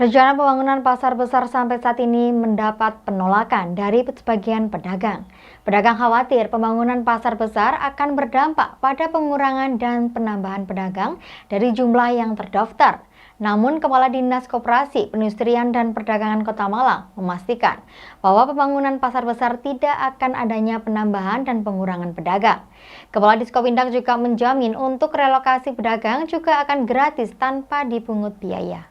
Rencana pembangunan pasar besar sampai saat ini mendapat penolakan dari sebagian pedagang. Pedagang khawatir pembangunan pasar besar akan berdampak pada pengurangan dan penambahan pedagang dari jumlah yang terdaftar. Namun, Kepala Dinas Koperasi, Perindustrian dan Perdagangan Kota Malang memastikan bahwa pembangunan pasar besar tidak akan adanya penambahan dan pengurangan pedagang. Kepala Diskopindak juga menjamin untuk relokasi pedagang juga akan gratis tanpa dipungut biaya.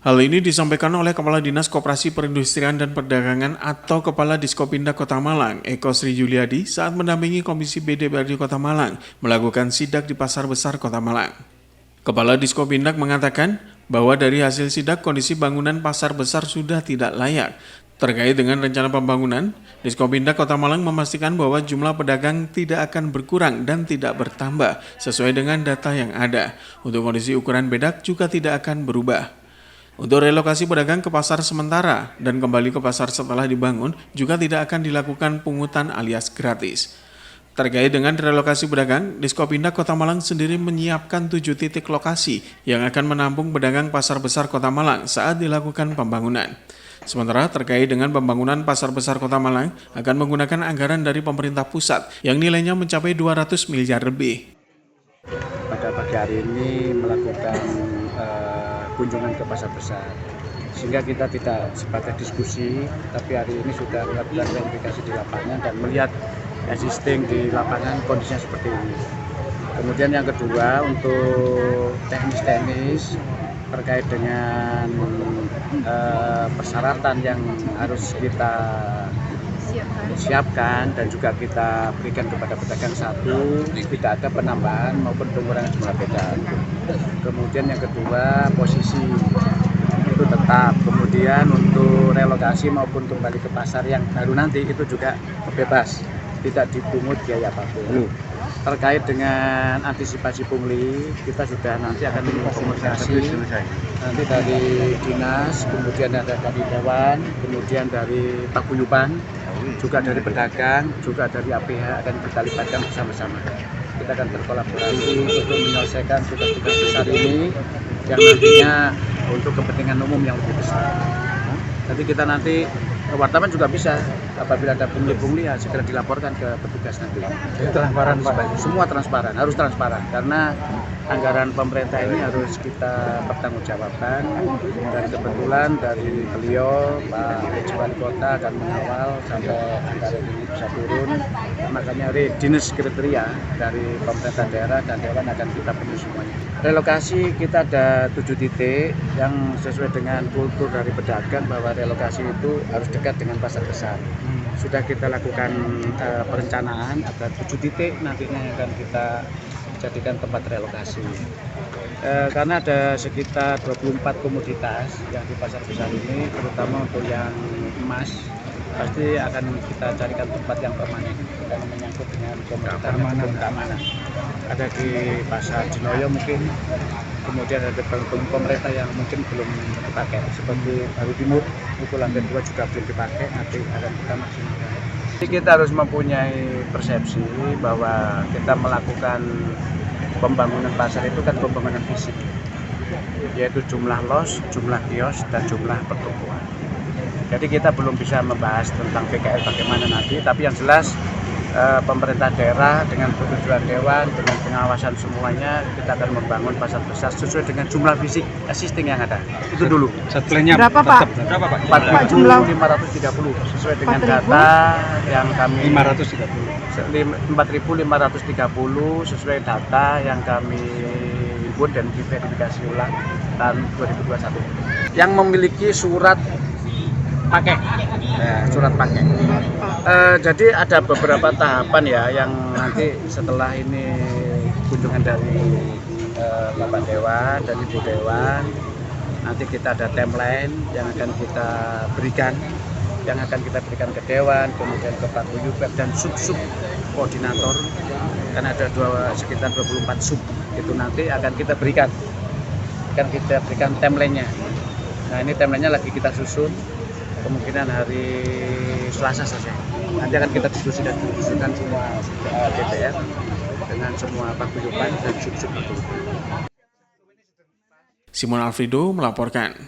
Hal ini disampaikan oleh Kepala Dinas Koperasi Perindustrian dan Perdagangan atau Kepala Diskopindak Kota Malang, Eko Sri Juliadi, saat mendampingi Komisi B DPRD Kota Malang melakukan sidak di Pasar Besar Kota Malang. Kepala Diskopindak mengatakan bahwa dari hasil sidak kondisi bangunan pasar besar sudah tidak layak. Terkait dengan rencana pembangunan, Diskopindak Kota Malang memastikan bahwa jumlah pedagang tidak akan berkurang dan tidak bertambah sesuai dengan data yang ada. Untuk kondisi ukuran bedak juga tidak akan berubah. Untuk relokasi pedagang ke pasar sementara dan kembali ke pasar setelah dibangun juga tidak akan dilakukan pungutan alias gratis. Terkait dengan relokasi pedagang, Diskopindak Kota Malang sendiri menyiapkan 7 titik lokasi yang akan menampung pedagang pasar besar Kota Malang saat dilakukan pembangunan. Sementara terkait dengan pembangunan pasar besar Kota Malang akan menggunakan anggaran dari pemerintah pusat yang nilainya mencapai 200 miliar lebih. Pada pagi hari ini melakukan kunjungan ke pasar besar, sehingga kita tidak sebatas diskusi, tapi hari ini sudah melakukan verifikasi di lapangan dan melihat existing di lapangan kondisinya seperti ini. Kemudian yang kedua, untuk teknis terkait dengan persyaratan yang harus kita siapkan dan juga kita berikan kepada pedagang satu, tidak ada penambahan maupun pengurangan jumlah pedagang. Kemudian yang kedua, posisi itu tetap. Kemudian untuk relokasi maupun kembali ke pasar yang baru nanti itu juga bebas, tidak dipungut biaya apapun. Terkait dengan antisipasi pungli, kita sudah nanti akan komunikasi nanti dari dinas, kemudian ada dari dewan, kemudian dari paguyuban, juga dari pedagang, juga dari APH akan kita libatkan bersama-sama. Kita akan berkolaborasi untuk menyelesaikan tugas-tugas besar ini yang nantinya untuk kepentingan umum yang lebih besar. Nanti wartawan juga bisa, apabila ada pungli-pungli ya segera dilaporkan ke petugas nanti. Transparan Pak. Semua transparan, harus transparan karena anggaran pemerintah ini harus kita pertanggungjawabkan, dan kebetulan dari beliau Pak Wali Kota akan mengawal sampai anggaran ini bisa turun. Makanya dinas kriteria dari pemerintah daerah dan dewan akan kita penuhi semuanya. Relokasi kita ada 7 titik yang sesuai dengan kultur dari pedagang bahwa relokasi itu harus dekat dengan pasar besar. Sudah kita lakukan perencanaan, ada 7 titik nantinya yang akan kita jadikan tempat relokasi. Karena ada sekitar 24 komoditas yang di pasar besar ini, terutama untuk yang emas, pasti akan kita carikan tempat yang permanen karena menyangkut dengan keamanan. Ada di pasar Dinoyo mungkin, kemudian ada pemerintah yang mungkin belum dipakai, seperti Baru Timur, itu lantai 2 juga belum dipakai, nanti akan kita maksimalkan. Jadi kita harus mempunyai persepsi bahwa kita melakukan pembangunan pasar itu kan pembangunan fisik, yaitu jumlah los, jumlah kios, dan jumlah pertokoan. Jadi kita belum bisa membahas tentang PKL bagaimana nanti, tapi yang jelas pemerintah daerah dengan persetujuan dewan, dengan pengawasan semuanya, kita akan membangun pasar besar sesuai dengan jumlah fisik existing yang ada. Itu dulu. Setelahnya berapa Pak? 4.530 sesuai dengan 4.000? data yang kami 530 4.530 sesuai data yang kami input dan diverifikasi ulang tahun 2021. Yang memiliki surat pakai, surat pakai. Jadi ada beberapa tahapan ya yang nanti setelah ini kunjungan dari Bapak Dewan dan Ibu Dewan, nanti kita ada timeline yang akan kita berikan, ke Dewan, kemudian ke Pak Guyup dan sub-sub koordinator, kan ada sekitar 24 sub, itu nanti akan kita berikan timelinenya. Nah ini timelinenya lagi kita susun, kemungkinan hari Selasa selesai. Nanti akan kita diskusikan semua DPR dengan semua paguyuban dan sub-sub itu. Simon Alfredo melaporkan.